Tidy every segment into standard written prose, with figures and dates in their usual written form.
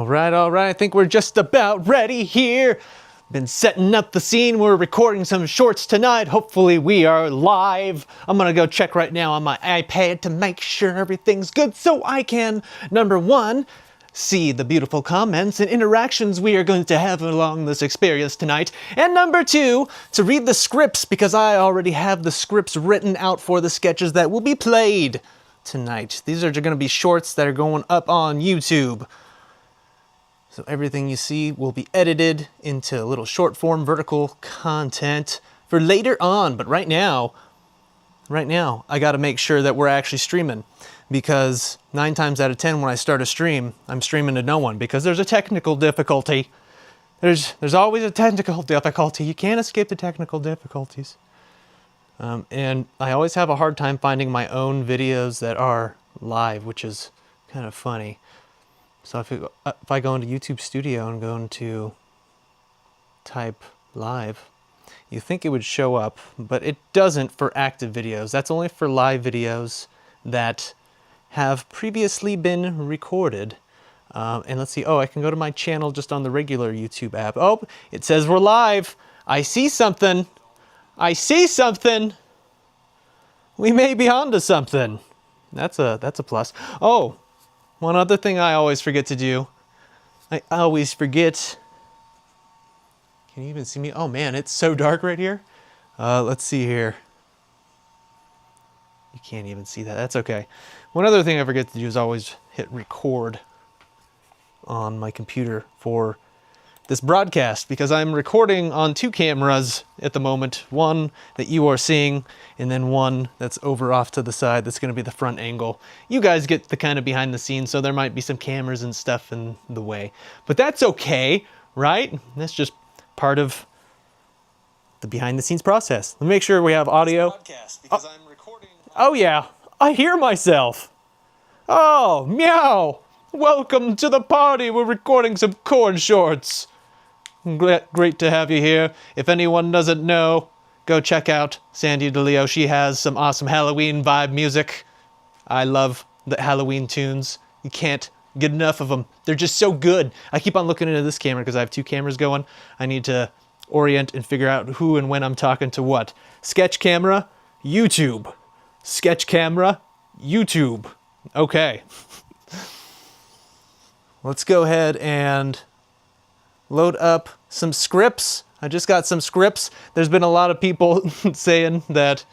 All right, I think we're just about ready here. Been setting up the scene. We're recording some shorts tonight. Hopefully we are live. I'm gonna go check right now on my iPad to make sure everything's good so I can, number one, see the beautiful comments and interactions we are going to have along this experience tonight. And number two, to read the scripts because I already have the scripts written out for the sketches that will be played tonight. These are gonna be shorts that are going up on YouTube. So everything you see will be edited into little short form vertical content for later on. But right now, I gotta make sure that we're actually streaming, because 9 times out of 10 when I start a stream, I'm streaming to no one because there's a technical difficulty. There's always a technical difficulty. You can't escape the technical difficulties. And I always have a hard time finding my own videos that are live, which is kind of funny. So if I go into YouTube Studio and go into type live, you think it would show up, but it doesn't for active videos. That's only for live videos that have previously been recorded. And let's see, I can go to my channel just on the regular YouTube app. Oh, it says we're live. I see something. I see something. We may be onto something. That's a plus. Oh. One other thing I always forget to do. I always forget. Can you even see me? Oh man, it's so dark right here. Let's see here. You can't even see that. That's okay. One other thing I forget to do is always hit record on my computer for this broadcast, because I'm recording on 2 cameras at the moment. One that you are seeing, and then one that's over off to the side that's going to be the front angle. You guys get the kind of behind the scenes, so there might be some cameras and stuff in the way. But that's okay, right? That's just part of the behind the scenes process. Let me make sure we have audio. Because I'm recording. Oh yeah, I hear myself. Oh, meow. Welcome to the party. We're recording some KoRn shorts. Great to have you here. If anyone doesn't know, go check out Sandy DiLeo. She has some awesome Halloween vibe music. I love the Halloween tunes. You can't get enough of them. They're just so good. I keep on looking into this camera because I have 2 cameras going. I need to orient and figure out who and when I'm talking to what. Sketch camera, YouTube. Sketch camera, YouTube. Okay. Let's go ahead and load up some scripts. I just got some scripts. There's been a lot of people saying that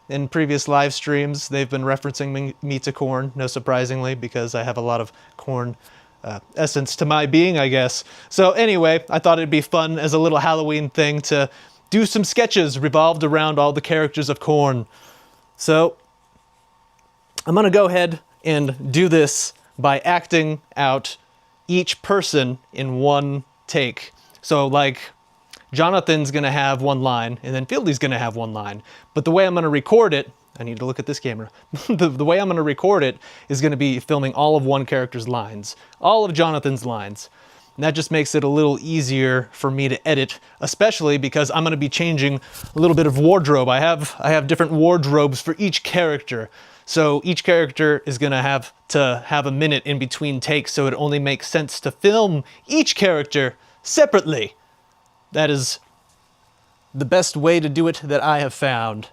in previous live streams they've been referencing me to KoRn, no surprisingly, because I have a lot of KoRn essence to my being, I guess. So anyway, I thought it'd be fun as a little Halloween thing to do some sketches revolved around all the characters of KoRn. So I'm gonna go ahead and do this by acting out each person in one take. So like Jonathan's gonna have one line and then Fieldy's gonna have one line. But the way I'm gonna record it, I need to look at this camera. the way I'm gonna record it is gonna be filming all of one character's lines, all of Jonathan's lines. And that just makes it a little easier for me to edit, especially because I'm gonna be changing a little bit of wardrobe. I have different wardrobes for each character. So each character is gonna have to have a minute in between takes, so it only makes sense to film each character separately. That is the best way to do it that I have found.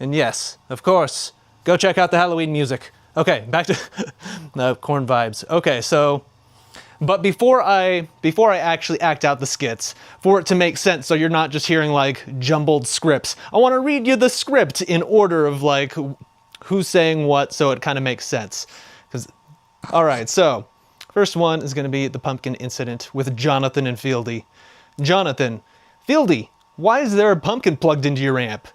And yes, of course, go check out the Halloween music. Okay, back to the KoRn vibes. Okay, so, but before I actually act out the skits, for it to make sense, so you're not just hearing like jumbled scripts, I want to read you the script in order of like who's saying what, so it kind of makes sense. All right, so first one is going to be the pumpkin incident with Jonathan and Fieldy. Jonathan: Fieldy, why is there a pumpkin plugged into your amp?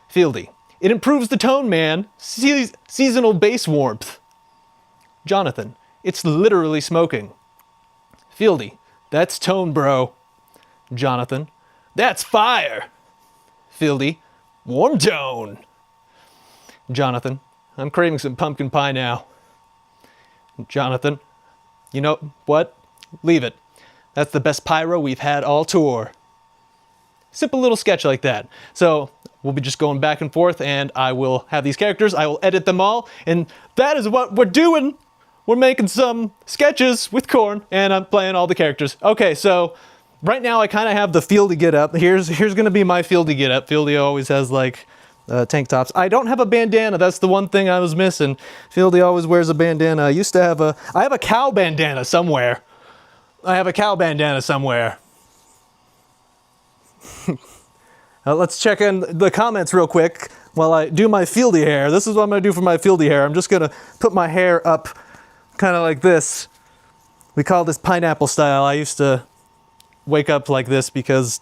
Fieldy: it improves the tone, man. Seasonal bass warmth. Jonathan: it's literally smoking. Fieldy: that's tone, bro. Jonathan: that's fire. Fieldy: warm tone. Jonathan: I'm craving some pumpkin pie now. Jonathan: you know what? Leave it. That's the best pyro we've had all tour. Simple little sketch like that. So we'll be just going back and forth, and I will have these characters, I will edit them all, and that is what we're doing. we're making some sketches with KoRn, and I'm playing all the characters. Okay, so right now I kind of have the Fieldy get up. Here's gonna be my Fieldy get up. Fieldy always has like tank tops. I don't have a bandana. That's the one thing I was missing. Fieldy always wears a bandana. I have a cow bandana somewhere. I have a cow bandana somewhere. Let's check in the comments real quick while I do my Fieldy hair. This is what I'm gonna do for my Fieldy hair. I'm just gonna put my hair up kind of like this. We call this pineapple style. I used to wake up like this because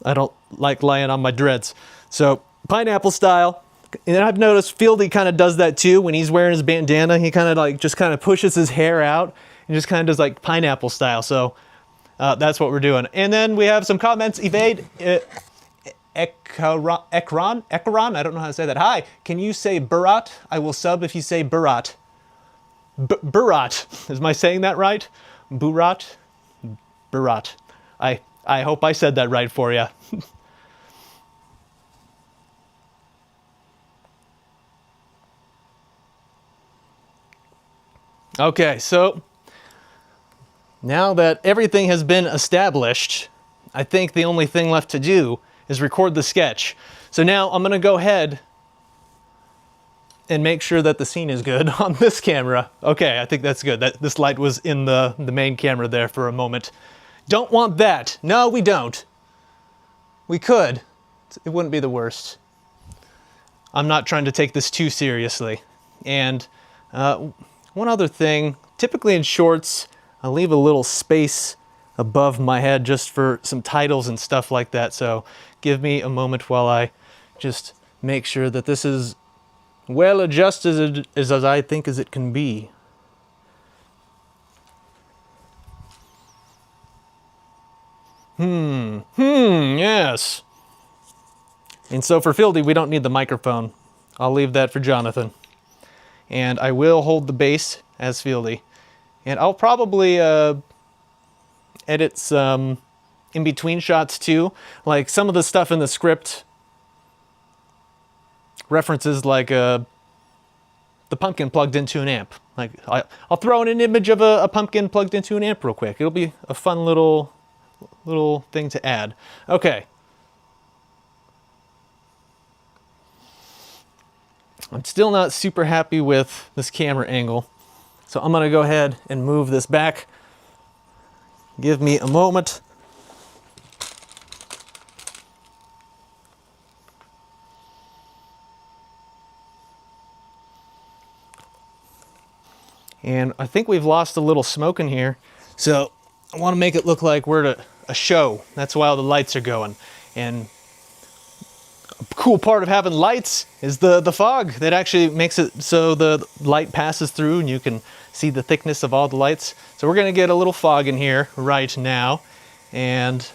I don't like lying on my dreads. So pineapple style. And I've noticed Fieldy kind of does that too when he's wearing his bandana. He kind of like just kind of pushes his hair out and just kind of does like pineapple style. So that's what we're doing. And then we have some comments. Evade Ekron, I don't know how to say that. Hi, can you say Burat? I will sub if you say Burat. Burat. Is my saying that right? Burat? Burat. I hope I said that right for you. Okay, so now that everything has been established, I think the only thing left to do is record the sketch. So now I'm gonna go ahead and make sure that the scene is good on this camera. Okay, I think that's good. This light was in the main camera there for a moment. Don't want that. No, we don't. We could. It wouldn't be the worst. I'm not trying to take this too seriously. And one other thing, typically in shorts, I leave a little space above my head just for some titles and stuff like that. So give me a moment while I just make sure that this is well adjusted as I think as it can be. Yes. And so for Fieldy, we don't need the microphone. I'll leave that for Jonathan. And I will hold the bass as Fieldy. And I'll probably edit some in-between shots too. Like some of the stuff in the script references like the pumpkin plugged into an amp. Like I'll throw in an image of a pumpkin plugged into an amp real quick. It'll be a fun little thing to add. Okay. I'm still not super happy with this camera angle. So I'm gonna go ahead and move this back. Give me a moment. And I think we've lost a little smoke in here. So I want to make it look like we're at a show. That's why all the lights are going. And a cool part of having lights is the fog that actually makes it so the light passes through and you can see the thickness of all the lights. So we're going to get a little fog in here right now. And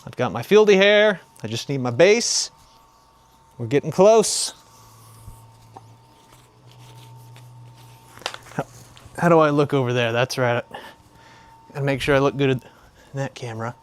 I've got my Fieldy hair. I just need my bass. We're getting close. How do I look over there? That's right. Gotta make sure I look good in that camera.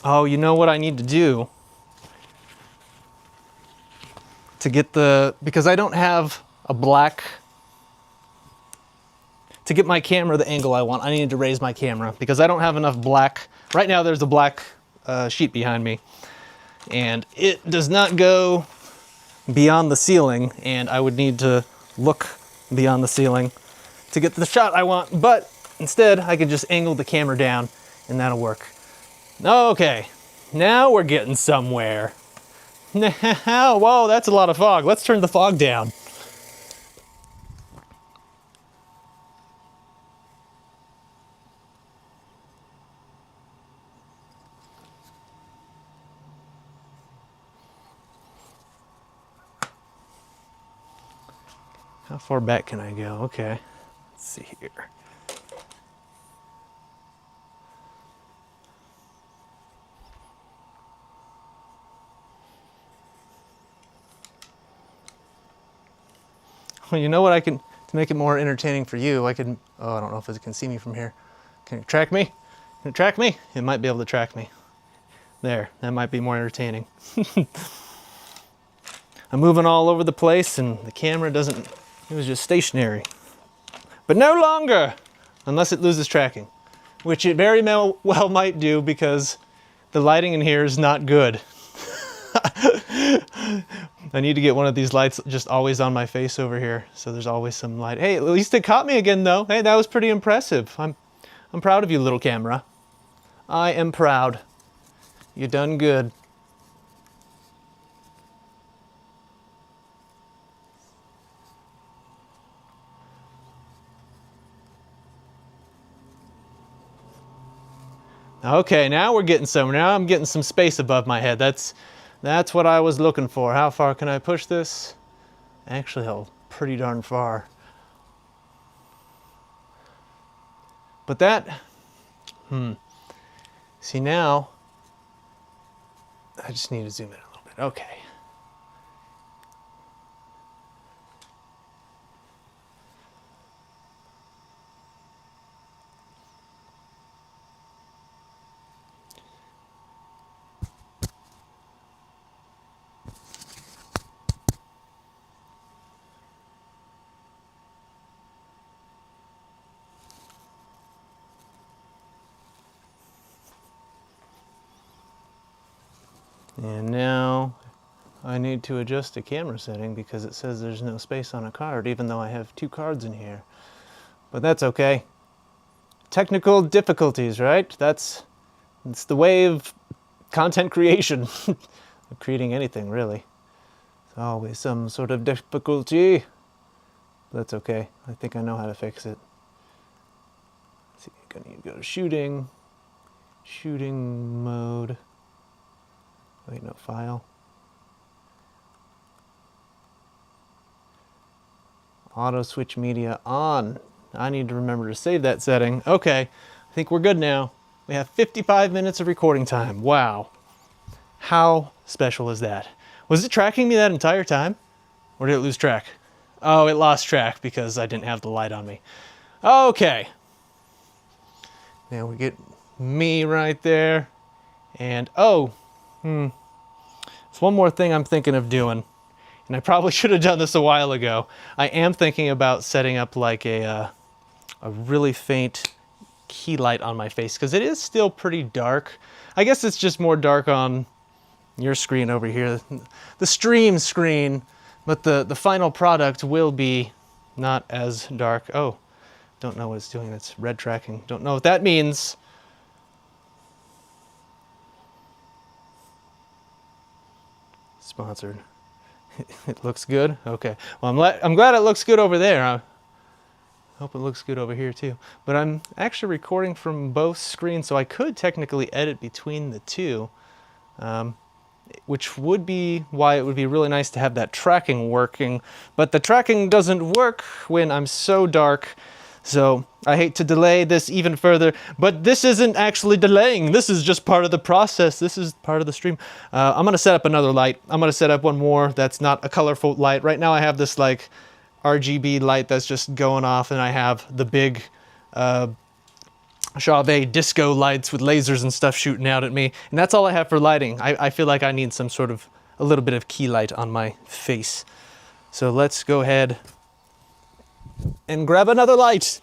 Oh, you know what I need to do? To get because I don't have a black, to get my camera the angle I want, I need to raise my camera because I don't have enough black. Right now there's a black sheet behind me and it does not go beyond the ceiling, and I would need to look beyond the ceiling to get the shot I want, but instead I can just angle the camera down and that'll work. Okay, now we're getting somewhere. Whoa, that's a lot of fog. Let's turn the fog down. How far back can I go? Okay, let's see here. Well, you know what I can, to make it more entertaining for you, I can, oh, I don't know if it can see me from here. Can it track me? Can it track me? It might be able to track me. There, that might be more entertaining. I'm moving all over the place and the camera doesn't, it was just stationary. But no longer, unless it loses tracking, which it very well might do because the lighting in here is not good. I need to get one of these lights just always on my face over here, so there's always some light. Hey, at least it caught me again though. Hey, that was pretty impressive. I'm proud of you, little camera. I am proud. You done good. Okay, now we're getting somewhere. Now I'm getting some space above my head. That's what I was looking for. How far can I push this? Actually, pretty darn far. But that, see now, I just need to zoom in a little bit. Okay. And now I need to adjust the camera setting because it says there's no space on a card, even though I have 2 cards in here. But that's okay. Technical difficulties, right? It's the way of content creation. Of creating anything, really. There's always some sort of difficulty. But that's okay. I think I know how to fix it. Let's see, I need to go to shooting. Shooting mode. Wait, no, file. Auto switch media on. I need to remember to save that setting. Okay, I think we're good now. We have 55 minutes of recording time. Wow. How special is that? Was it tracking me that entire time? Or did it lose track? Oh, it lost track because I didn't have the light on me. Okay. Now we get me right there. And, oh, there's one more thing I'm thinking of doing, and I probably should have done this a while ago. I am thinking about setting up like a really faint key light on my face, because it is still pretty dark. I guess it's just more dark on your screen over here, the stream screen, but the final product will be not as dark. Oh, don't know what it's doing. It's red tracking. Don't know what that means. Sponsored. It looks good? Okay. Well, I'm glad it looks good over there. I hope it looks good over here too. But I'm actually recording from both screens, so I could technically edit between the two, which would be why it would be really nice to have that tracking working. But the tracking doesn't work when I'm so dark. So I hate to delay this even further, but this isn't actually delaying. This is just part of the process. This is part of the stream. I'm going to set up another light. I'm going to set up one more that's not a colorful light. Right now I have this like RGB light that's just going off, and I have the big Chauvet disco lights with lasers and stuff shooting out at me. And that's all I have for lighting. I feel like I need some sort of, a little bit of key light on my face. So let's go ahead and grab another light.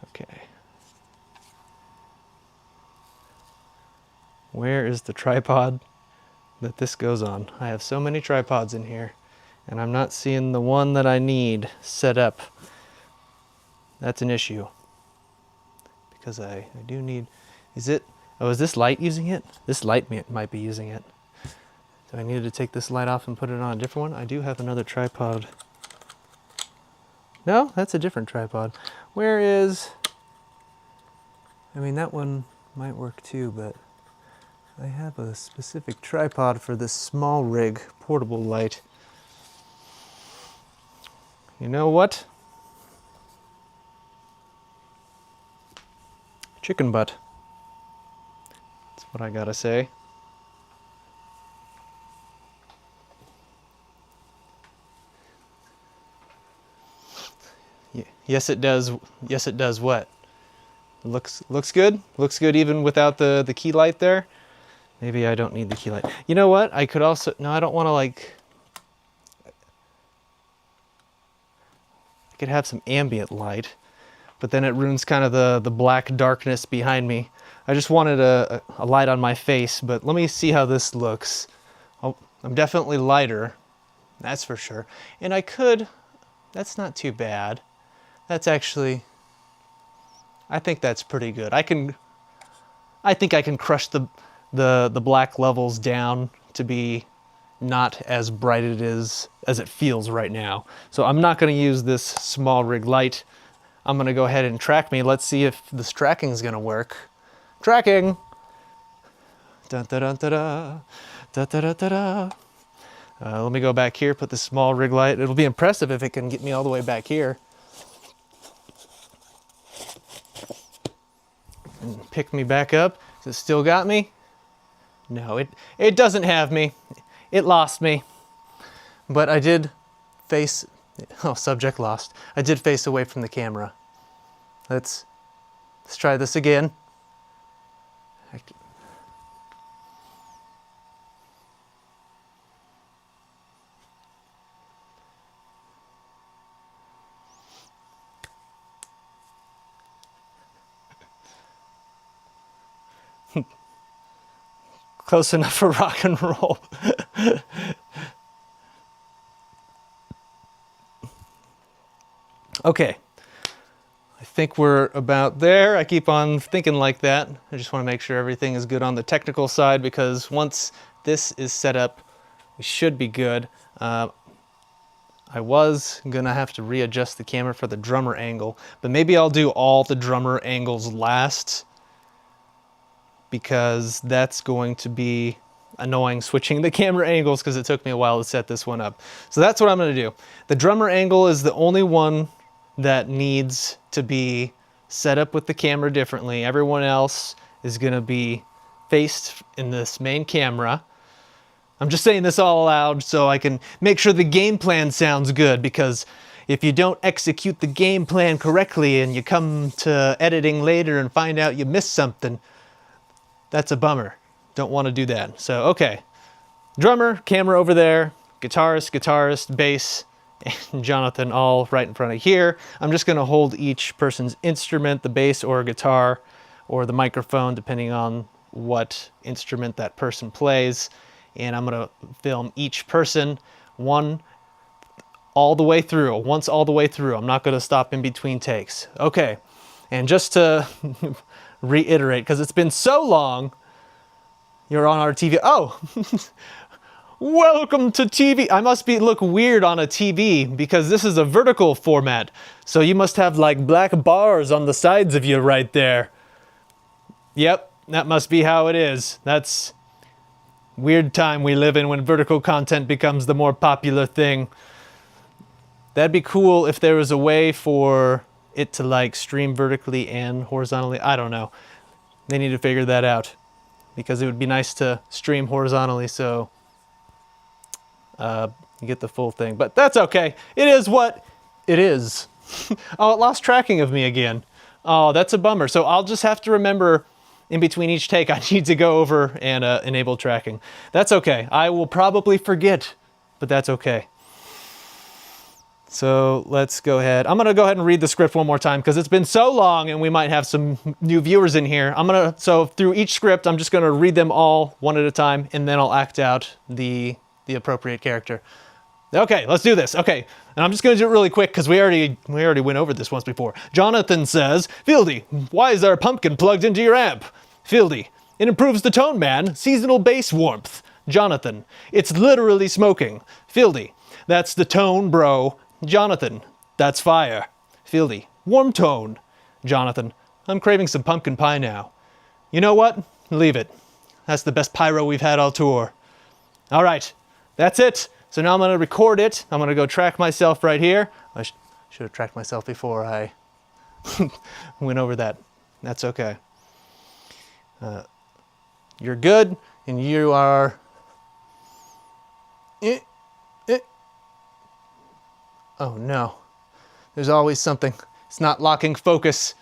Okay. Where is the tripod that this goes on? I have so many tripods in here, and I'm not seeing the one that I need set up. That's an issue, because I do need, is this light using it? This light might be using it. So I needed to take this light off and put it on a different one. I do have another tripod. No, that's a different tripod. Where is, I mean, that one might work too, but I have a specific tripod for this small rig portable light. You know what? chicken butt. That's what I gotta say. Yes, it does. Yes, it does what? Looks good. Looks good even without the key light there. Maybe I don't need the key light. You know what? I could also, no, I don't want to like, I could have some ambient light, but then it ruins kind of the black darkness behind me. I just wanted a light on my face, but let me see how this looks. Oh, I'm definitely lighter, that's for sure. And I could, that's not too bad. That's actually, I think that's pretty good. I think I can crush the black levels down to be not as bright it is as it feels right now. So I'm not going to use this small rig light. I'm going to go ahead and track me. Let's see if this tracking is going to work. Tracking. Dun, da, dun, da, da. Da, da, da, da, da. Let me go back here, put the small rig light. It'll be impressive if it can get me all the way back here. And pick me back up. Has it still got me? No, it doesn't have me. It lost me. But I did face, oh, subject lost. I did face away from the camera. Let's try this again. Close enough for rock and roll. Okay, I think we're about there. I keep on thinking like that. I just want to make sure everything is good on the technical side, because once this is set up, we should be good. I was gonna have to readjust the camera for the drummer angle, but maybe I'll do all the drummer angles last, because that's going to be annoying switching the camera angles, because it took me a while to set this one up. So that's what I'm going to do. The drummer angle is the only one that needs to be set up with the camera differently. Everyone else is going to be faced in this main camera. I'm just saying this all aloud so I can make sure the game plan sounds good, because if you don't execute the game plan correctly and you come to editing later and find out you missed something, that's a bummer. Don't want to do that. So, okay. Drummer, camera over there, guitarist, bass, and Jonathan all right in front of here. I'm just going to hold each person's instrument, the bass or guitar, or the microphone, depending on what instrument that person plays. And I'm going to film each person once all the way through. I'm not going to stop in between takes. Okay. And just to reiterate, because it's been so long, you're on our TV. Oh, welcome to TV. I must look weird on a TV because this is a vertical format. So you must have like black bars on the sides of you right there. Yep, that must be how it is. That's weird time we live in when vertical content becomes the more popular thing. That'd be cool if there was a way for it to like stream vertically and horizontally. I don't know. They need to figure that out, because it would be nice to stream horizontally so you get the full thing. But that's okay. It is what it is. Oh, it lost tracking of me again. Oh, that's a bummer. So I'll just have to remember in between each take I need to go over and enable tracking. That's okay. I will probably forget, but that's okay. So let's go ahead. I'm going to go ahead and read the script one more time because it's been so long and we might have some new viewers in here. So through each script, I'm just going to read them all one at a time, and then I'll act out the appropriate character. Okay, let's do this. Okay, and I'm just going to do it really quick because we already went over this once before. Jonathan says, Fieldy, why is there a pumpkin plugged into your amp? Fieldy, it improves the tone, man. Seasonal bass warmth. Jonathan, it's literally smoking. Fieldy, that's the tone, bro. Jonathan, that's fire. Fieldy, warm tone. Jonathan, I'm craving some pumpkin pie now. You know what? Leave it. That's the best pyro we've had all tour. All right, that's it. So now I'm going to record it. I'm going to go track myself right here. I should have tracked myself before I went over that. That's okay. You're good, and you are... Oh no, there's always something. It's not locking focus.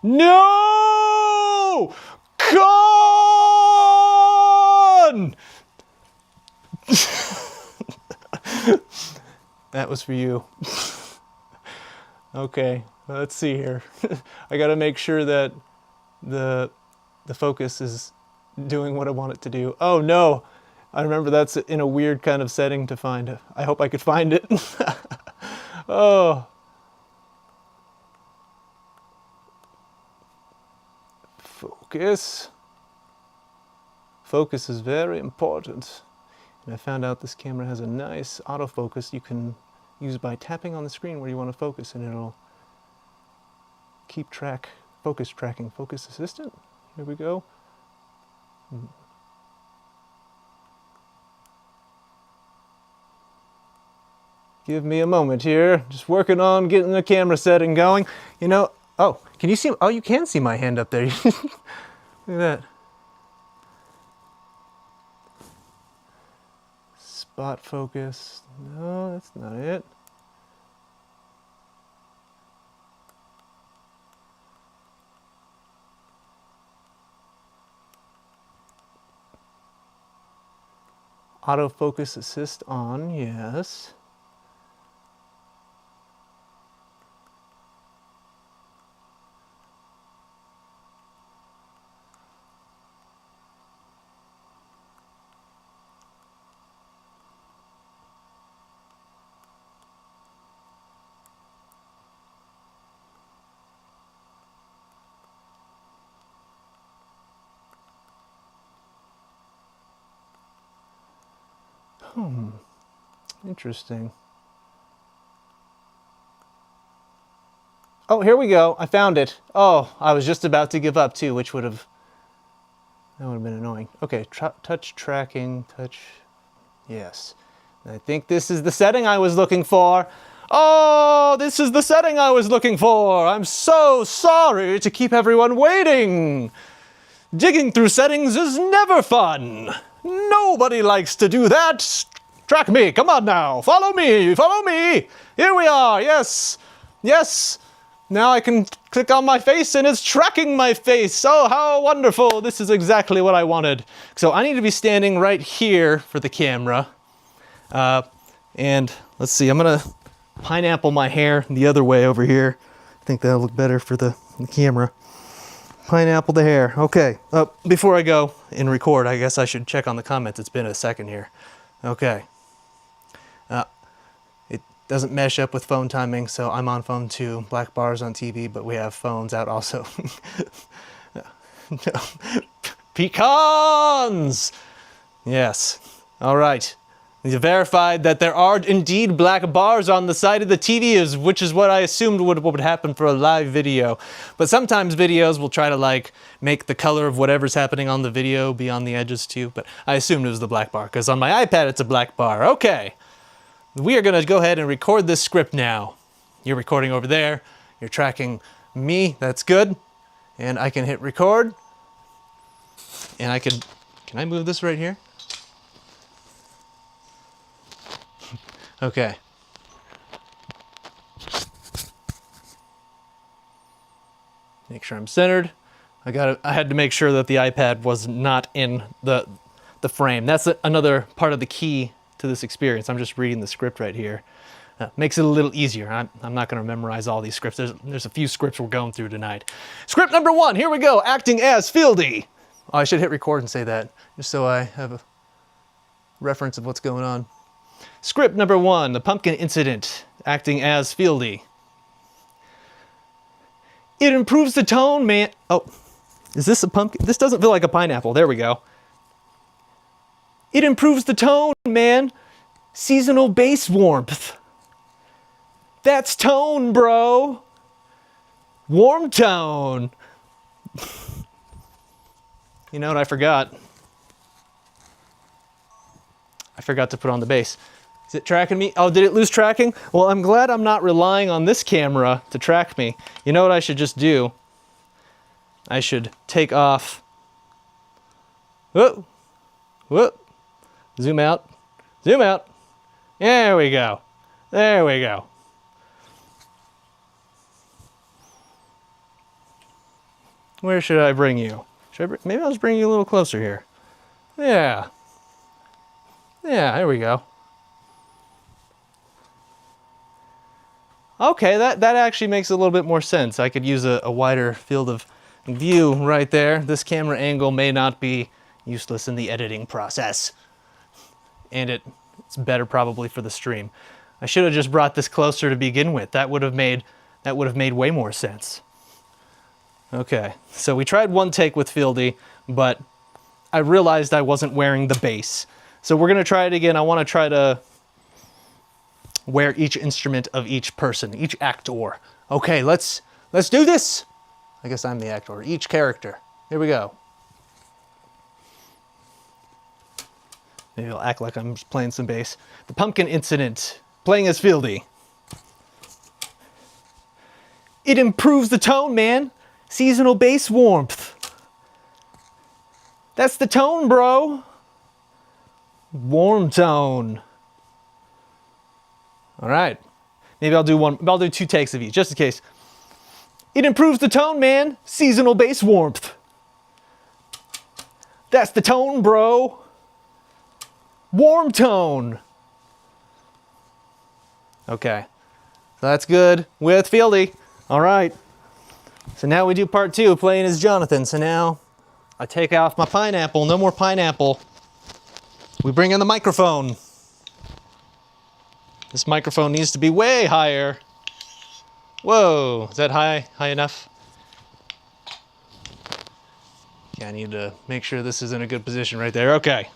No! KoRn! That was for you. Okay, let's see here. I gotta make sure that the focus is doing what I want it to do. Oh no, I remember that's in a weird kind of setting to find. I hope I could find it. Oh. Focus. Focus is very important. And I found out this camera has a nice autofocus you can use by tapping on the screen where you want to focus, and it'll keep track, focus tracking, focus assistant. Here we go. Give me a moment here. Just working on getting the camera setting going. You know, oh, can you see? Oh, you can see my hand up there. Look at that. Spot focus. No, that's not it. Autofocus assist on, yes. Interesting. Oh, here we go. I found it. Oh, I was just about to give up too, which would have, that would have been annoying. Okay, touch tracking, touch, yes. I think this is the setting I was looking for. Oh, this is the setting I was looking for. I'm so sorry to keep everyone waiting. Digging through settings is never fun. Nobody likes to do that. Track me, come on now, follow me, follow me. Here we are, yes, yes. Now I can click on my face and it's tracking my face. Oh, how wonderful. This is exactly what I wanted. So I need to be standing right here for the camera. And let's see, I'm gonna pineapple my hair the other way over here. I think that'll look better for the camera. Pineapple the hair, okay. Before I go and record, I guess I should check on the comments. It's been a second here. Okay. It doesn't mesh up with phone timing, so I'm on phone 2, black bars on TV, but we have phones out also. Pecans! Yes, all right. You verified that there are indeed black bars on the side of the TV, which is what I assumed would happen for a live video. But sometimes videos will try to like make the color of whatever's happening on the video be on the edges too. But I assumed it was the black bar because on my iPad it's a black bar. Okay, we are gonna go ahead and record this script now. You're recording over there. You're tracking me. That's good. And I can hit record. And I can I move this right here? Okay. Make sure I'm centered. I had to make sure that the iPad was not in the frame. That's another part of the key to this experience. I'm just reading the script right here. Makes it a little easier. I'm not going to memorize all these scripts. There's a few scripts we're going through tonight. Script number 1, here we go. Acting as Fieldy. Oh, I should hit record and say that, just so I have a reference of what's going on. Script number 1, the pumpkin incident, acting as Fieldy. It improves the tone, man. Oh, is this a pumpkin? This doesn't feel like a pineapple. There we go. It improves the tone, man. Seasonal bass warmth. That's tone, bro. Warm tone. You know what I forgot? I forgot to put on the bass. Is it tracking me? Oh, did it lose tracking? Well, I'm glad I'm not relying on this camera to track me. You know what I should just do? I should take off Whoop, whoop. Zoom out, zoom out. There we go. There we go. Where should I bring you? Maybe I'll just bring you a little closer here. Yeah. Yeah, there we go. Okay, that actually makes a little bit more sense. I could use a wider field of view right there. This camera angle may not be useless in the editing process. And it's better probably for the stream. I should have just brought this closer to begin with. That would have made way more sense. Okay, so we tried one take with Fieldy, but I realized I wasn't wearing the bass. So we're gonna try it again. I wanna try to wear each instrument of each person, each actor. Okay, let's do this. I guess I'm the actor, each character. Here we go. Maybe I'll act like I'm just playing some bass. The Pumpkin Incident, playing as Fieldy. It improves the tone, man. Seasonal bass warmth. That's the tone, bro. Warm tone. All right. Maybe I'll do 2 takes of each, just in case. It improves the tone, man. Seasonal bass warmth. That's the tone, bro. Warm tone. Okay. So that's good with Fieldy. All right. So now we do part 2, playing as Jonathan. So now I take off my pineapple. No more pineapple. We bring in the microphone. This microphone needs to be way higher. Whoa, is that high enough? Yeah, I need to make sure this is in a good position right there. Okay.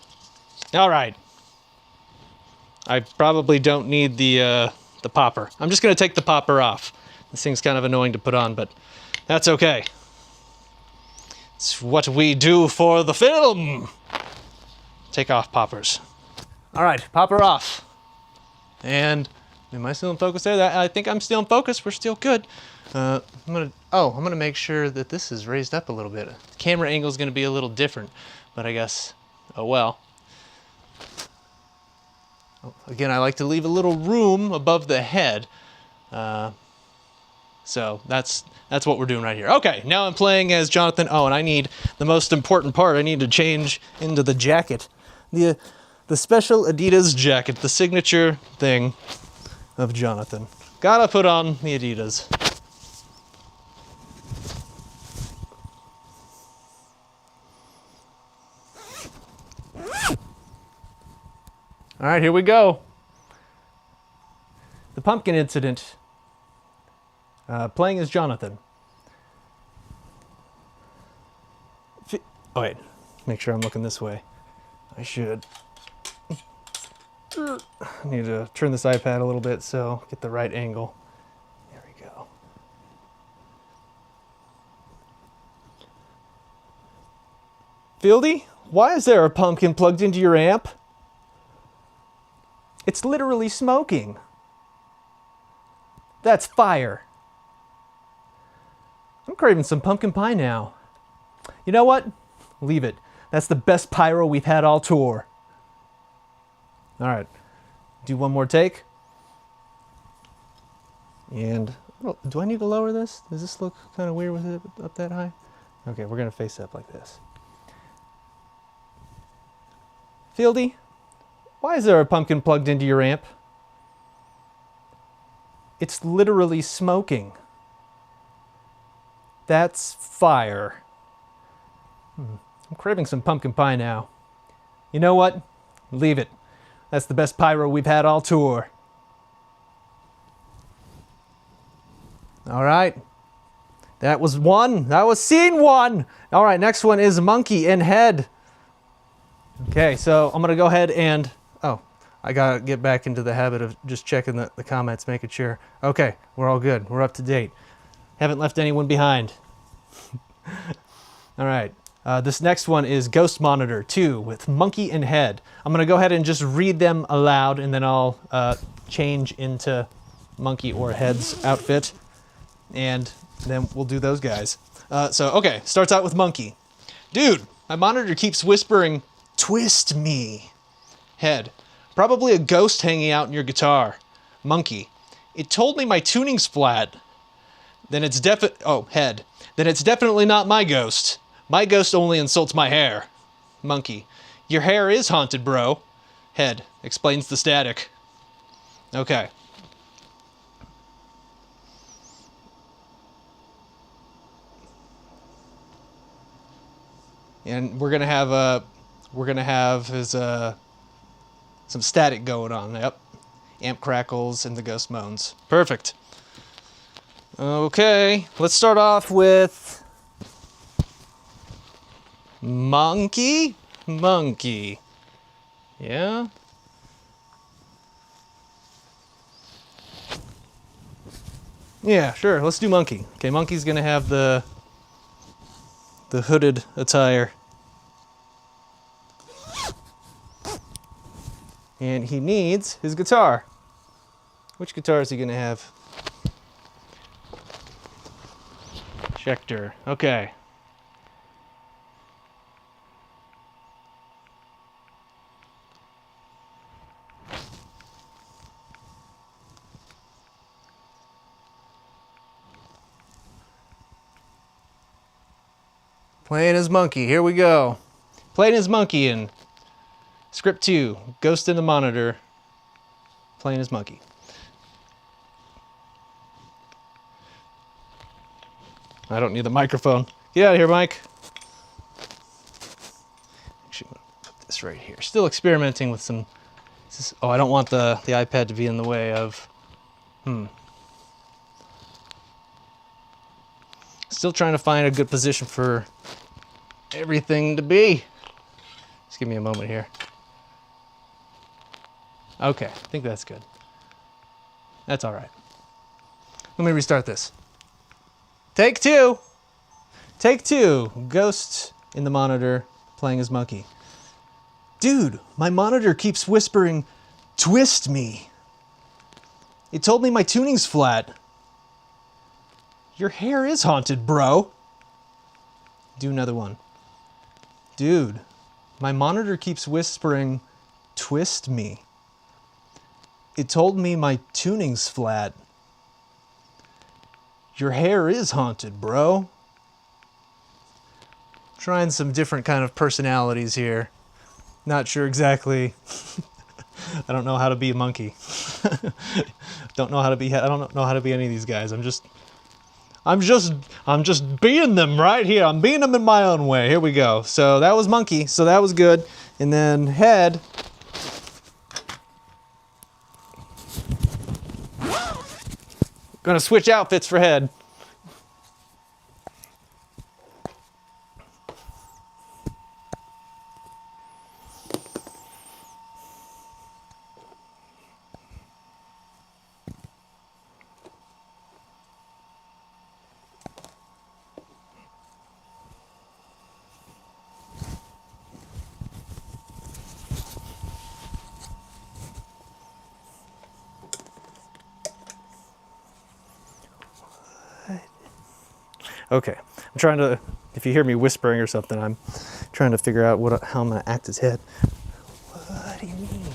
All right. I probably don't need the popper. I'm just gonna take the popper off. This thing's kind of annoying to put on, but that's okay. It's what we do for the film. Take off poppers. All right, popper off. And am I still in focus there? I think I'm still in focus. We're still good. I'm gonna make sure that this is raised up a little bit. The camera angle is gonna be a little different, but I guess, oh well. Again, I like to leave a little room above the head. So that's what we're doing right here. Okay, now I'm playing as Jonathan. Oh, and I need the most important part. I need to change into the jacket. The special Adidas jacket, the signature thing of Jonathan. Gotta put on the Adidas. All right, here we go. The Pumpkin Incident. Playing as Jonathan. Oh wait, make sure I'm looking this way. I should. I need to turn this iPad a little bit so get the right angle. There we go. Fieldy, why is there a pumpkin plugged into your amp? It's literally smoking. That's fire. I'm craving some pumpkin pie now. You know what? Leave it. That's the best pyro we've had all tour. All right, do one more take. And do I need to lower this? Does this look kind of weird with it up that high? Okay, we're gonna face up like this. Fieldy, why is there a pumpkin plugged into your amp? It's literally smoking. That's fire. I'm craving some pumpkin pie now. You know what? Leave it. That's the best pyro we've had all tour. All right. That was one. That was scene 1. All right, next one is monkey and head. Okay, so I'm going to go ahead and... Oh, I got to get back into the habit of just checking the comments, making sure. Okay, we're all good. We're up to date. Haven't left anyone behind. All right. This next one is Ghost Monitor 2 with monkey and head. I'm going to go ahead and just read them aloud, and then I'll change into monkey or head's outfit, and then we'll do those guys. Okay, starts out with monkey. Dude, my monitor keeps whispering, twist me. Head, probably a ghost hanging out in your guitar. Monkey, it told me my tuning's flat. Then it's head. Then it's definitely not my ghost. My ghost only insults my hair. Monkey, your hair is haunted, bro. Head, explains the static. Okay. And we're gonna have his some static going on. Yep. Amp crackles and the ghost moans. Perfect. Okay, let's start off with monkey. Monkey. Yeah. Yeah, sure. Let's do monkey. Okay, monkey's gonna have the hooded attire. And he needs his guitar. Which guitar is he gonna have? Schecter. Okay. Playing his monkey. Here we go. Playing his monkey in script 2. Ghost in the monitor. Playing his monkey. I don't need the microphone. Get out of here, Mike. Actually, I'm going to put this right here. Still experimenting with some... Oh, I don't want the iPad to be in the way of... Still trying to find a good position for everything to be. Just give me a moment here. Okay, I think that's good. That's all right. Let me restart this. Take 2. Take 2. Ghost in the monitor playing his monkey. Dude, my monitor keeps whispering, twist me. It told me my tuning's flat. Your hair is haunted, bro. Do another one. Dude, my monitor keeps whispering, twist me. It told me my tuning's flat. Your hair is haunted, bro. Trying some different kind of personalities here. Not sure exactly. I don't know how to be a monkey. I don't know how to be any of these guys. I'm just being them right here. I'm being them in my own way. Here we go. So that was monkey. So that was good. And then head. Gonna switch outfits for head. Okay, I'm trying to, if you hear me whispering or something, I'm trying to figure out how I'm gonna act as head. What do you mean?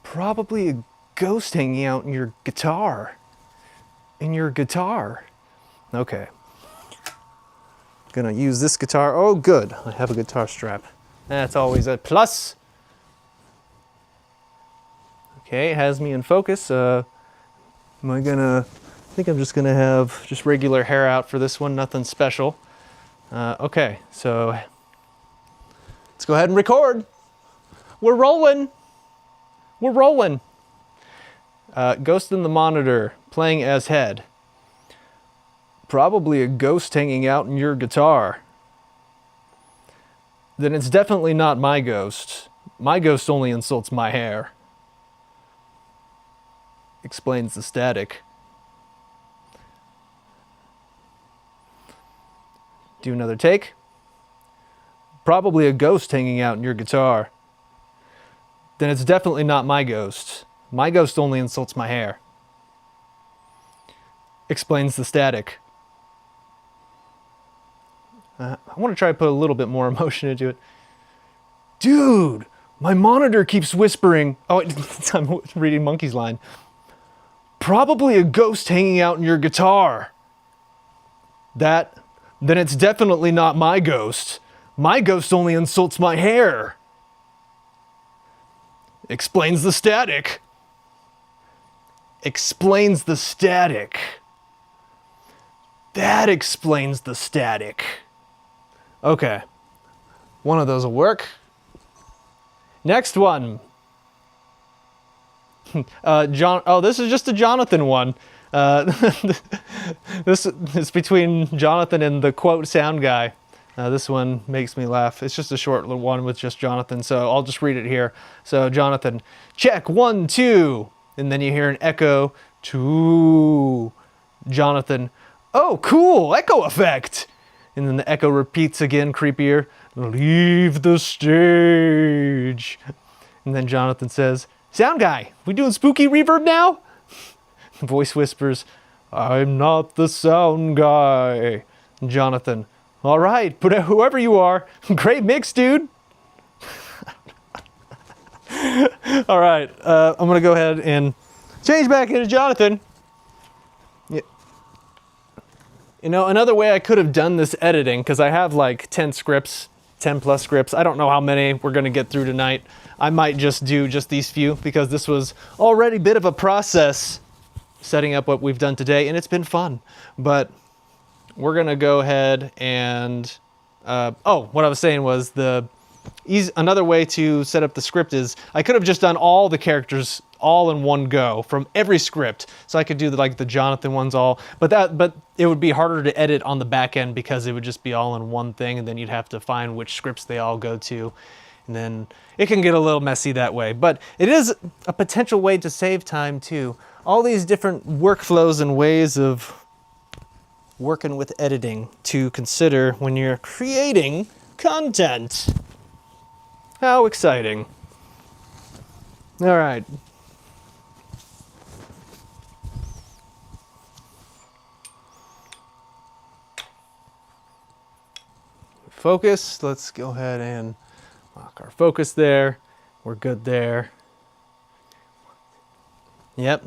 Probably a ghost hanging out in your guitar. In your guitar. Okay. Gonna use this guitar. Oh, good. I have a guitar strap. That's always a plus. Okay, it has me in focus. I think I'm just gonna have just regular hair out for this one, nothing special. Okay, so let's go ahead and record. We're rolling. We're rolling. Ghost in the monitor, playing as head. Probably a ghost hanging out in your guitar. Then it's definitely not my ghost. My ghost only insults my hair. Explains the static. Do another take. Probably a ghost hanging out in your guitar. Then it's definitely not my ghost. My ghost only insults my hair. Explains the static. I want to try to put a little bit more emotion into it. Dude, my monitor keeps whispering. Oh, I'm reading Monkey's line. Probably a ghost hanging out in your guitar. Then it's definitely not my ghost. My ghost only insults my hair. Explains the static. Explains the static. That explains the static. Okay. One of those will work. Next one. This is just a Jonathan one. This is between Jonathan and the quote sound guy. This one makes me laugh. It's just a short little one with just Jonathan, so I'll just read it here. So Jonathan, check 1, 2, and then you hear an echo. 2. Jonathan, oh cool, echo effect. And then the echo repeats again, creepier. Leave the stage. And then Jonathan says, sound guy, we doing spooky reverb now? The voice whispers, I'm not the sound guy. And Jonathan, all right, but whoever you are, great mix, dude. All right, I'm gonna go ahead and change back into Jonathan. You know, another way I could have done this editing, because I have like 10 scripts, 10 plus scripts. I don't know how many we're gonna get through tonight. I might just do just these few, because this was already a bit of a process setting up what we've done today, and it's been fun. But we're gonna go ahead and, what I was saying was another way to set up the script is I could have just done all the characters all in one go from every script. So I could do the Jonathan ones all, but it would be harder to edit on the back end because it would just be all in one thing, and then you'd have to find which scripts they all go to. And then it can get a little messy that way, but it is a potential way to save time too. All these different workflows and ways of working with editing to consider when you're creating content. How exciting. All right. Focus, let's go ahead and lock our focus there. We're good there. Yep,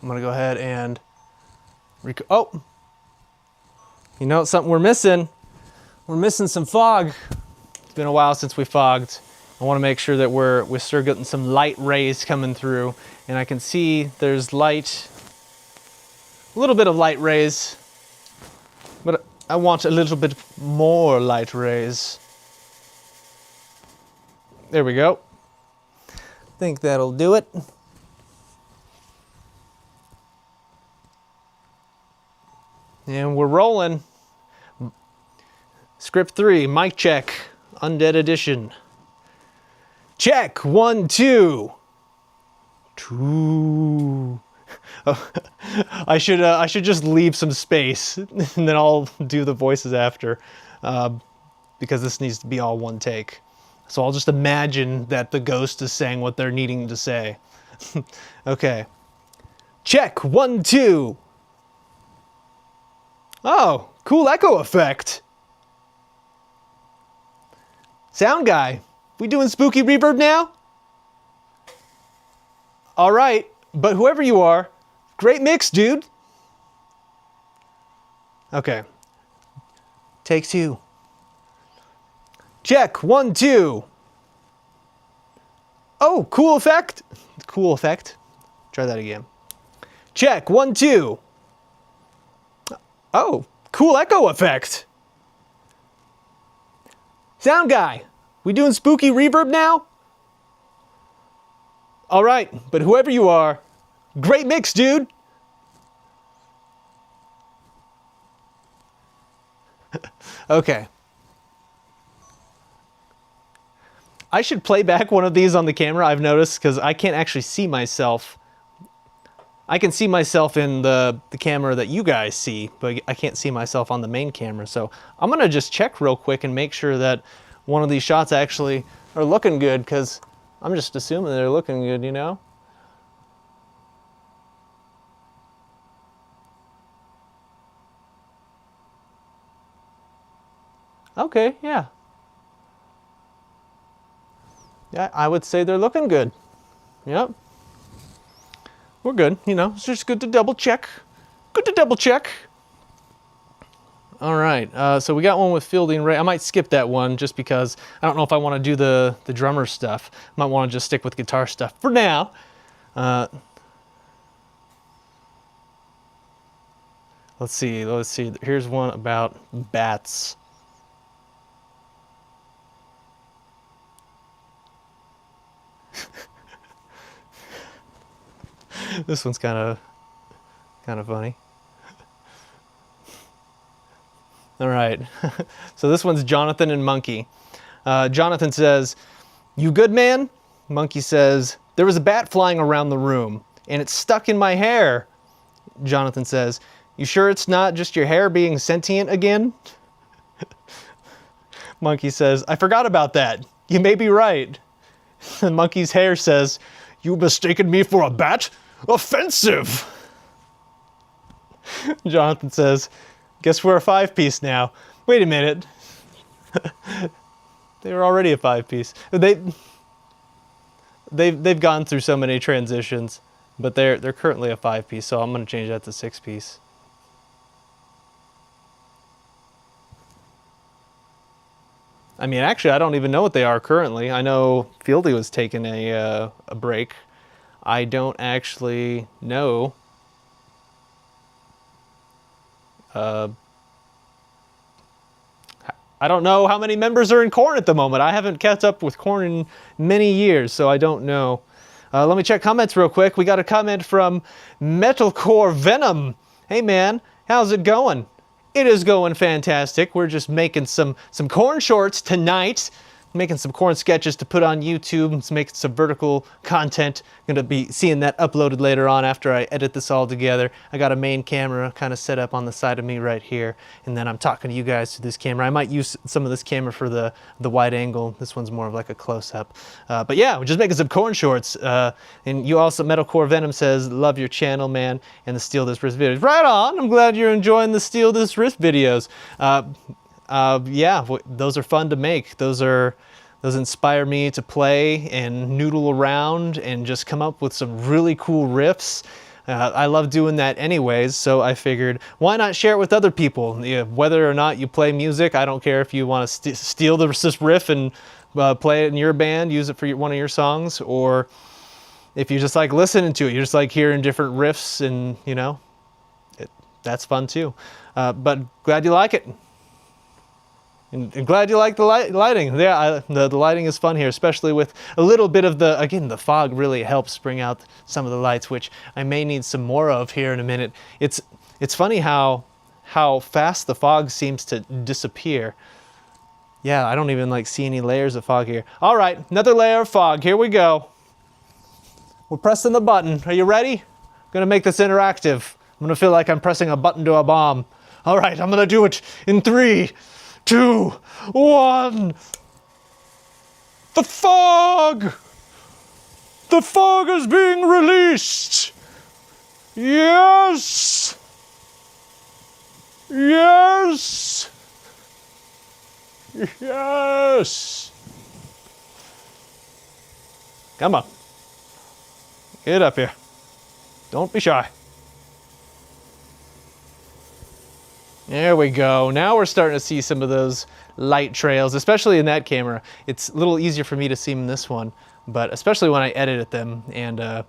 I'm gonna go ahead and, oh, you know something we're missing? We're missing some fog. It's been a while since we fogged. I wanna make sure that we're still getting some light rays coming through, and I can see there's light, a little bit of light rays, but I want a little bit more light rays. There we go. I think that'll do it. And we're rolling. Script 3, mic check, Undead Edition. Check, 1, 2. 2. Oh, I should just leave some space, and then I'll do the voices after, because this needs to be all one take. So I'll just imagine that the ghost is saying what they're needing to say. Okay. Check, 1, 2. Oh, cool echo effect. Sound guy, we doing spooky reverb now? All right, but whoever you are, great mix, dude. Okay. Take 2. Check, 1, 2. Oh, cool effect. Cool effect. Try that again. Check, 1, 2. Oh, cool echo effect. Sound guy, we doing spooky reverb now? All right, but whoever you are, great mix, dude. Okay. I should play back one of these on the camera, I've noticed, because I can't actually see myself. I can see myself in the camera that you guys see, but I can't see myself on the main camera. So I'm gonna just check real quick and make sure that one of these shots actually are looking good, because I'm just assuming they're looking good, you know? Okay, yeah. Yeah, I would say they're looking good. Yep. We're good, you know, it's just good to double check. Good to double check. All right, so we got one with Fielding Ray. I might skip that one just because I don't know if I want to do the drummer stuff. Might want to just stick with guitar stuff for now. Let's see. Here's one about bats. This one's kind of funny. All right, so this one's Jonathan and Monkey. Jonathan says, "You good, man?" Monkey says, "There was a bat flying around the room, and it's stuck in my hair." Jonathan says, "You sure it's not just your hair being sentient again?" Monkey says, "I forgot about that. You may be right." And Monkey's hair says, "You mistaken me for a bat? Offensive!" Jonathan says, "Guess we're a 5-piece now." Wait a minute. They were already a 5-piece. They've gone through so many transitions, but they're currently a 5-piece, so I'm gonna change that to 6-piece. I mean, actually, I don't even know what they are currently. I know Fieldy was taking a break. I don't actually know. I don't know how many members are in KoRn at the moment. I haven't kept up with KoRn in many years, so I don't know. Let me check comments real quick. We got a comment from Metalcore Venom. Hey man, how's it going? It is going fantastic. We're just making some KoRn shorts tonight. Making some KoRn sketches to put on YouTube. It's making some vertical content. Gonna be seeing that uploaded later on after I edit this all together. I got a main camera kind of set up on the side of me right here, and then I'm talking to you guys through this camera. I might use some of this camera for the wide angle. This one's more of like a close-up. But yeah, we're just making some KoRn shorts. And you also, Metalcore Venom says, "Love your channel, man, and the Steal This Wrist videos." Right on! I'm glad you're enjoying the Steal This Wrist videos. Yeah, those are fun to make. Those inspire me to play and noodle around and just come up with some really cool riffs. I love doing that anyways, so I figured, why not share it with other people? Whether or not you play music, I don't care if you want to steal this riff and play it in your band, use it for one of your songs, or if you just like listening to it, you just like hearing different riffs, and you know, that's fun too. But glad you like it. And glad you like the lighting. Yeah, the lighting is fun here, especially with a little bit of the fog really helps bring out some of the lights, which I may need some more of here in a minute. It's funny how fast the fog seems to disappear. Yeah, I don't even like see any layers of fog here. All right, another layer of fog. Here we go. We're pressing the button. Are you ready? I'm gonna make this interactive. I'm gonna feel like I'm pressing a button to a bomb. All right, I'm gonna do it in 3, 2, 1. The fog! The fog is being released! Yes! Yes! Yes! Come on. Get up here. Don't be shy. There we go. Now we're starting to see some of those light trails, especially in that camera. It's a little easier for me to see in this one, but especially when I edit them and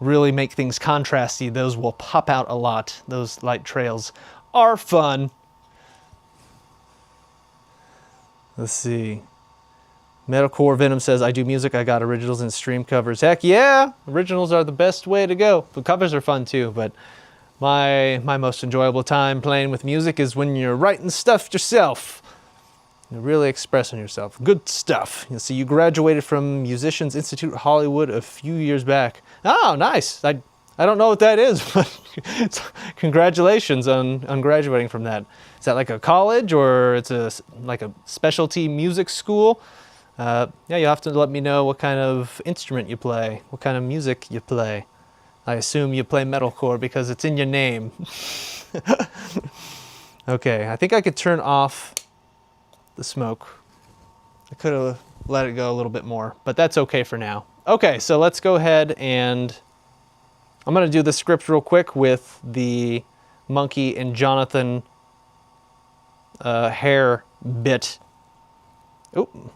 really make things contrasty, those will pop out a lot. Those light trails are fun. Let's see. Metalcore Venom says, "I do music, I got originals and stream covers." Heck yeah! Originals are the best way to go. The covers are fun too, but my most enjoyable time playing with music is when you're writing stuff yourself. You're really expressing yourself. Good stuff. You see, you graduated from Musicians Institute Hollywood a few years back. Oh, nice. I don't know what that is, but congratulations on graduating from that. Is that like a college, or it's like a specialty music school? Yeah, you'll have to let me know what kind of instrument you play, what kind of music you play. I assume you play metalcore because it's in your name. Okay, I think I could turn off the smoke. I could have let it go a little bit more, but that's okay for now. Okay, so let's go ahead and I'm gonna do the script real quick with the Monkey and Jonathan hair bit. Oop.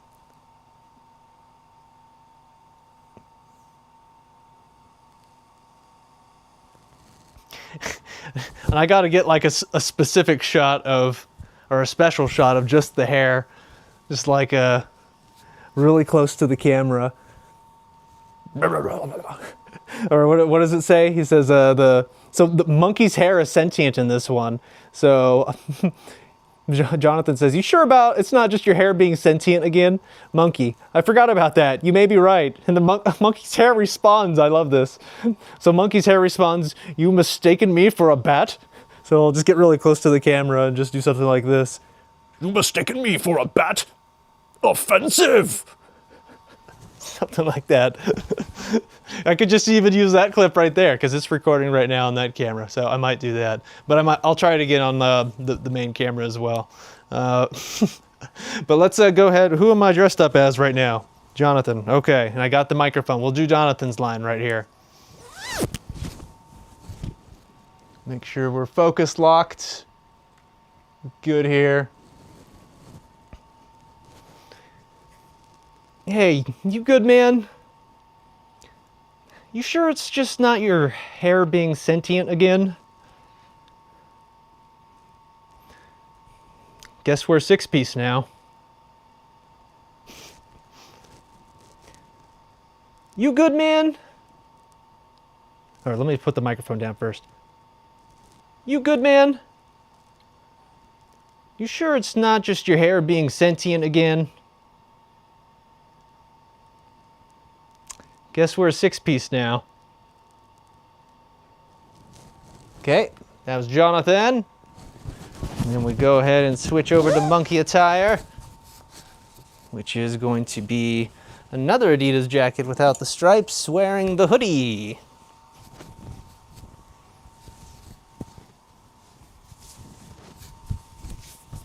And I gotta get like a specific shot of, or a special shot of just the hair, just like really close to the camera. Or what does it say? He says so the monkey's hair is sentient in this one. So Jonathan says, "You sure about it's not just your hair being sentient again?" Monkey, I forgot about that. You may be right. And the monkey's hair responds. I love this. So monkey's hair responds, "You mistaken me for a bat?" So I'll just get really close to the camera and just do something like this. "You mistaken me for a bat? Offensive!" Something like that. I could just even use that clip right there because it's recording right now on that camera. So I might do that, but I'll try it again on the main camera as well. But let's go ahead. Who am I dressed up as right now? Jonathan. Okay, and I got the microphone. We'll do Jonathan's line right here. Make sure we're focus locked. Good here. Hey, you good, man? You sure it's just not your hair being sentient again? Guess we're 6-piece now. You good, man? All right, let me put the microphone down first. You good, man? You sure it's not just your hair being sentient again? Guess we're a 6-piece now. Okay, that was Jonathan. And then we go ahead and switch over to monkey attire, which is going to be another Adidas jacket without the stripes, wearing the hoodie.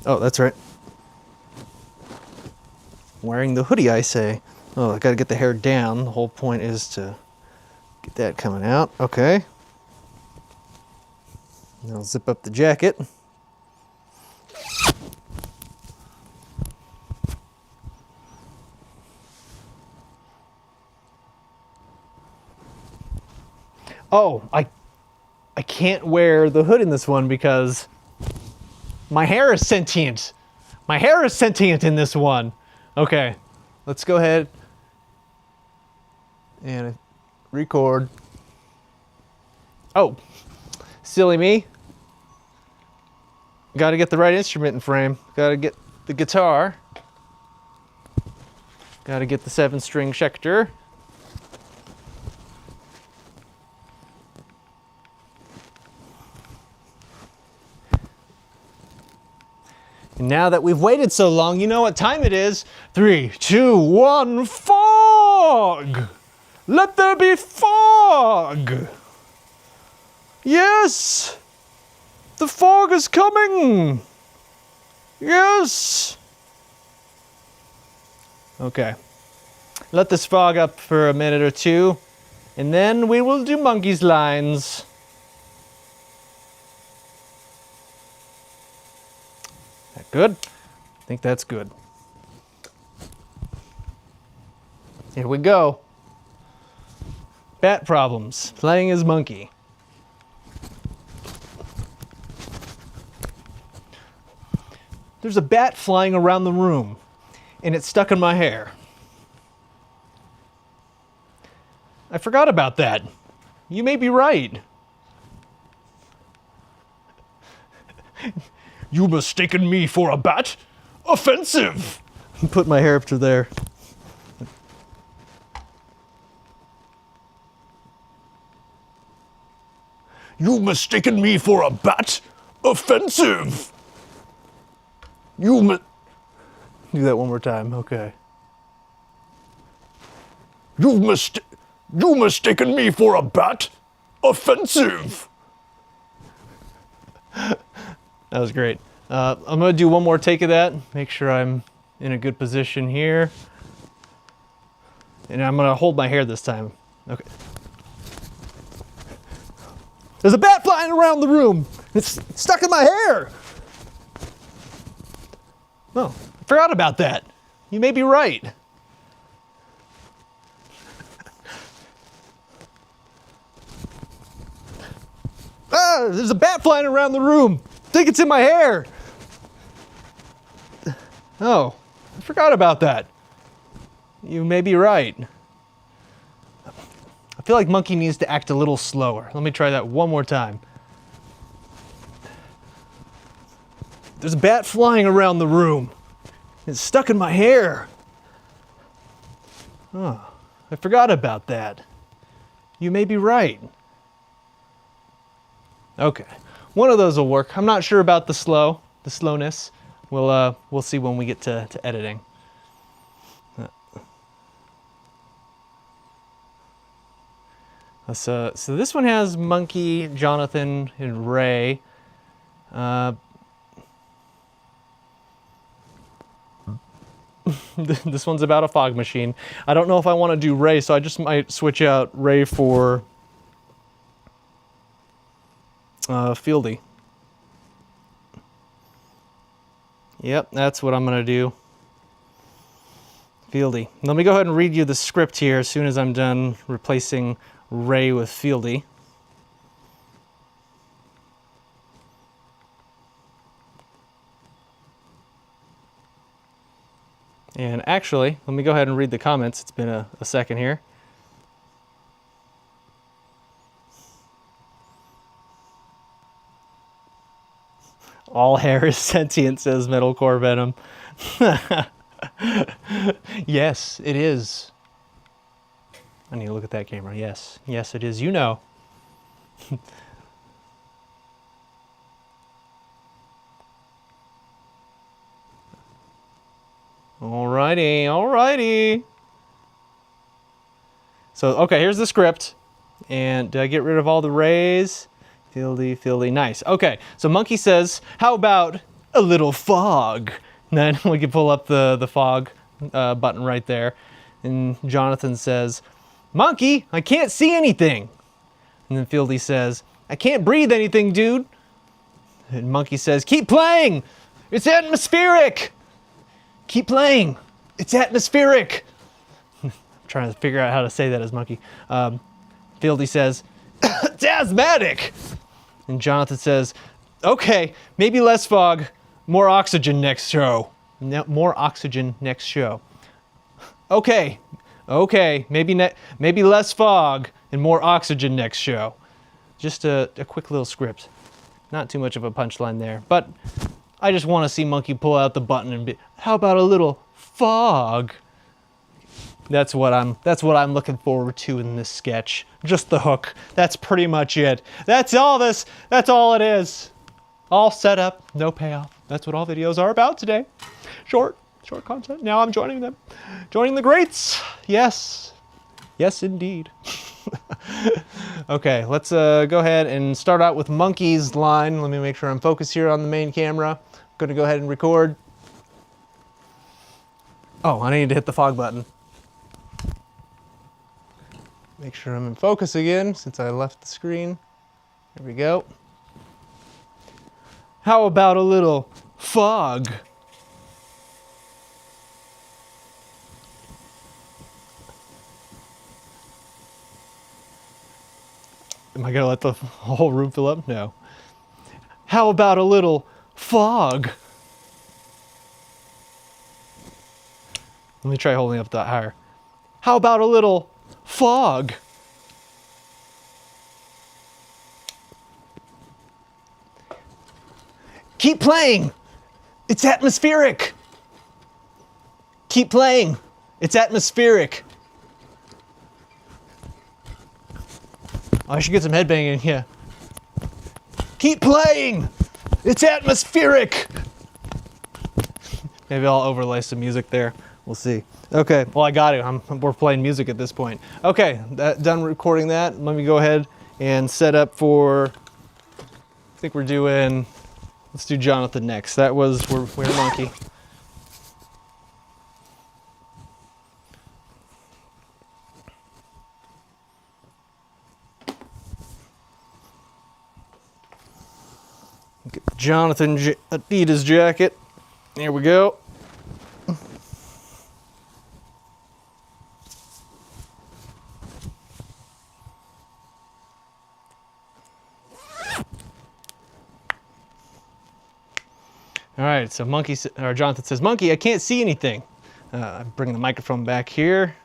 Oh, that's right. Wearing the hoodie, I say. Oh, I gotta get the hair down. The whole point is to get that coming out. Okay. Now zip up the jacket. Oh, I can't wear the hood in this one because my hair is sentient. My hair is sentient in this one. Okay, let's go ahead and record. Oh, silly me. Got to get the right instrument in frame. Got to get the guitar. Got to get the 7-string Schecter. And now that we've waited so long, you know what time it is. 3, 2, 1, fog! Let there be fog! Yes! The fog is coming! Yes! Okay. Let this fog up for a minute or two, and then we will do monkey's lines. That good? I think that's good. Here we go. Bat problems. Playing as monkey. There's a bat flying around the room, and it's stuck in my hair. I forgot about that. You may be right. You mistaken me for a bat? Offensive! Put my hair up to there. You mistaken me for a bat? Offensive! Do that one more time, okay. You mistaken me for a bat? Offensive! That was great. I'm gonna do one more take of that. Make sure I'm in a good position here. And I'm gonna hold my hair this time. Okay. There's a bat flying around the room. It's stuck in my hair. Oh, I forgot about that. You may be right. Ah, there's a bat flying around the room. I think it's in my hair. Oh, I forgot about that. You may be right. I feel like Monkey needs to act a little slower. Let me try that one more time. There's a bat flying around the room. It's stuck in my hair. Oh, I forgot about that. You may be right. Okay, one of those will work. I'm not sure about the slowness. We'll see when we get to editing. So this one has Monkey, Jonathan, and Ray. This one's about a fog machine. I don't know if I want to do Ray, so I just might switch out Ray for Fieldy. Yep, that's what I'm going to do. Fieldy. Let me go ahead and read you the script here as soon as I'm done replacing Ray with Fieldy. And actually, let me go ahead and read the comments. It's been a second here. All hair is sentient, says Metalcore Venom. Yes, it is. I need to look at that camera. Yes, yes, it is. You know. Alrighty, alrighty. So, okay, here's the script. And did I get rid of all the rays? Fieldy, nice. Okay, so Monkey says, how about a little fog? And then we can pull up the fog button right there. And Jonathan says, Monkey, I can't see anything. And then Fieldy says, I can't breathe anything, dude. And Monkey says, keep playing. It's atmospheric. Keep playing. It's atmospheric. I'm trying to figure out how to say that as Monkey. Fieldy says, it's asthmatic. And Jonathan says, okay, maybe less fog, more oxygen next show. More oxygen next show. Okay, maybe less fog and more oxygen next show. Just a quick little script. Not too much of a punchline there, but I just want to see Monkey pull out the button and be, how about a little fog? That's what I'm looking forward to in this sketch. Just the hook. That's pretty much it. That's all it is. All set up, no payoff. That's what all videos are about today. Short content. Now I'm joining them. Joining the greats. Yes. Yes, indeed. Okay, let's go ahead and start out with Monkey's line. Let me make sure I'm focused here on the main camera. I'm gonna go ahead and record. Oh, I need to hit the fog button. Make sure I'm in focus again since I left the screen. There we go. How about a little fog? Am I gonna let the whole room fill up? No. How about a little fog? Let me try holding up that higher. How about a little fog? Keep playing. It's atmospheric. Keep playing. It's atmospheric. Oh, I should get some headbanging here. Keep playing. It's atmospheric. Maybe I'll overlay some music there. We'll see. Okay, well, I got it. We're playing music at this point. Okay, done recording that. Let me go ahead and set up for, I think we're doing Let's do Jonathan next. That was we're a monkey. Get Jonathan Adidas jacket. Here we go. All right, so Jonathan says, "Monkey, I can't see anything." I'm bringing the microphone back here.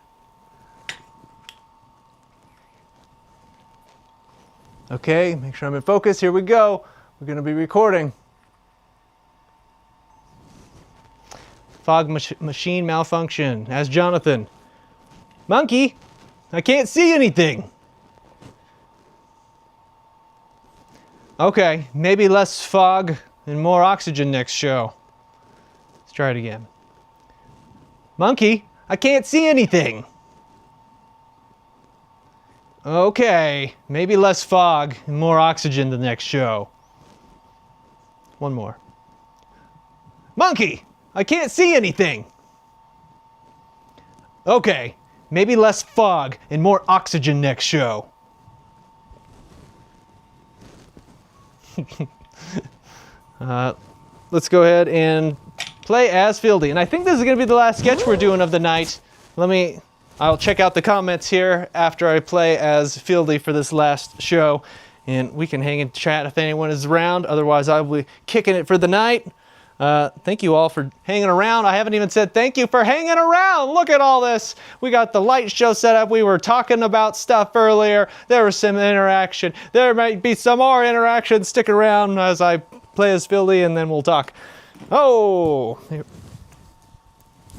Okay, make sure I'm in focus. Here we go. We're going to be recording. Fog machine malfunction. As Jonathan. "Monkey, I can't see anything." Okay, maybe less fog and more oxygen next show. Let's try it again. "Monkey, I can't see anything." Okay, maybe less fog and more oxygen the next show. One more. "Monkey, I can't see anything." Okay, maybe less fog and more oxygen next show. Let's go ahead and play as Fieldy. And I think this is going to be the last sketch we're doing of the night. I'll check out the comments here after I play as Fieldy for this last show. And we can hang and chat if anyone is around. Otherwise, I'll be kicking it for the night. Thank you all for hanging around. I haven't even said thank you for hanging around. Look at all this. We got the light show set up. We were talking about stuff earlier. There was some interaction. There might be some more interaction. Stick around as I play as Fieldy and then we'll talk. Oh,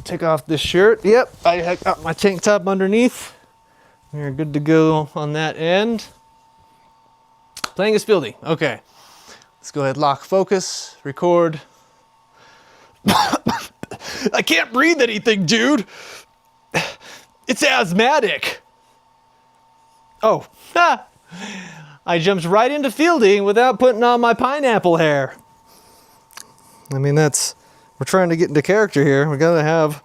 take off this shirt. Yep, I got my tank top underneath. We're good to go on that end. Playing as Fieldy. Okay, let's go ahead, lock focus, record. "I can't breathe anything, dude. It's asthmatic." Oh, I jumped right into Fieldy without putting on my pineapple hair. I mean, we're trying to get into character here. We gotta have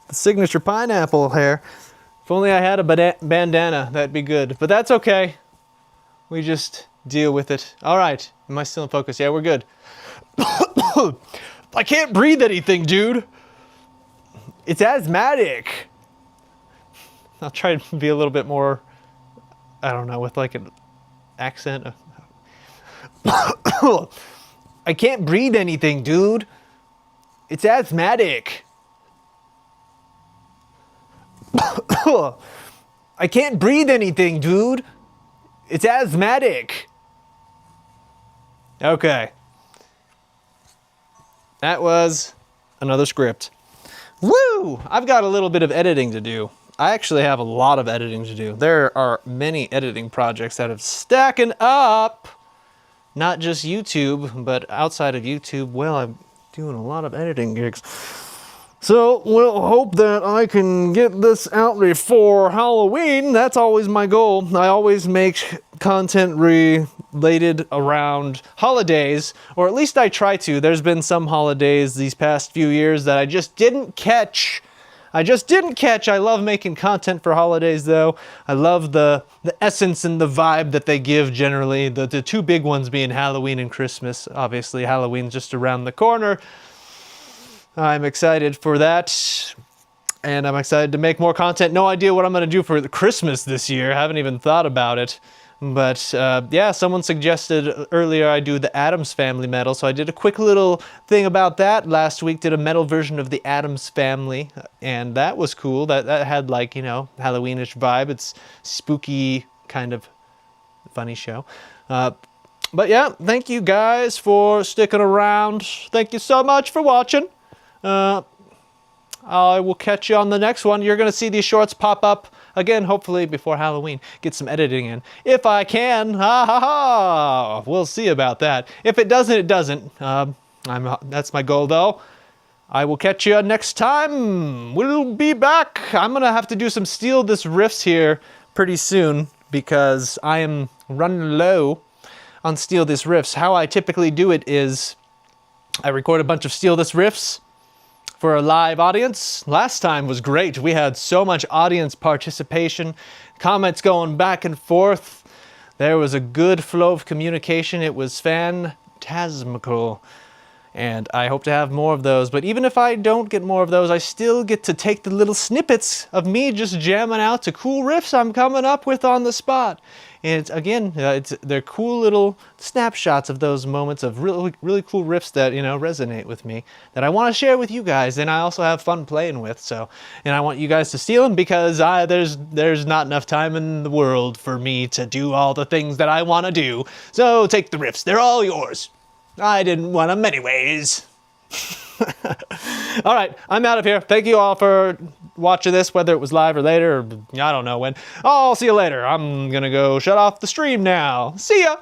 the signature pineapple hair. If only I had a bandana, that'd be good. But that's okay. We just deal with it. All right, am I still in focus? Yeah, we're good. "I can't breathe anything, dude. It's asthmatic." I'll try to be a little bit more, I don't know, with like an accent. "I can't breathe anything, dude. It's asthmatic." "I can't breathe anything, dude. It's asthmatic." Okay. That was another script. Woo! I've got a little bit of editing to do. I actually have a lot of editing to do. There are many editing projects that have stacking up. Not just YouTube, but outside of YouTube, well, I'm doing a lot of editing gigs. So we'll hope that I can get this out before Halloween. That's always my goal. I always make content related around holidays, or at least I try to. There's been some holidays these past few years that I just didn't catch. I love making content for holidays though. I love the essence and the vibe that they give generally. The two big ones being Halloween and Christmas. Obviously Halloween's just around the corner. I'm excited for that, and I'm excited to make more content. No idea what I'm going to do for Christmas this year. I haven't even thought about it. But yeah, someone suggested earlier I do the Addams Family metal, so I did a quick little thing about that. Last week did a metal version of the Addams Family, and that was cool. That had like, you know, Halloweenish vibe. It's spooky, kind of funny show. But yeah, thank you guys for sticking around. Thank you so much for watching. I will catch you on the next one. You're going to see these shorts pop up again, hopefully before Halloween. Get some editing in. If I can, ha ha ha. We'll see about that. If it doesn't, it doesn't. That's my goal though. I will catch you next time. We'll be back. I'm going to have to do some steal this riffs here pretty soon because I am running low on Steal This Riffs. How I typically do it is I record a bunch of Steal This Riffs for a live audience. Last time was great. We had so much audience participation, comments going back and forth. There was a good flow of communication. It was phantasmical. And I hope to have more of those. But even if I don't get more of those, I still get to take the little snippets of me just jamming out to cool riffs I'm coming up with on the spot. And it's, again, they're cool little snapshots of those moments of really cool riffs that, you know, resonate with me, that I want to share with you guys, and I also have fun playing with. So, and I want you guys to steal them because there's not enough time in the world for me to do all the things that I want to do. So take the riffs. They're all yours. I didn't want them anyways. All right, I'm out of here. Thank you all for watching this, whether it was live or later, or I don't know when. I'll see you later. I'm gonna go shut off the stream now. See ya!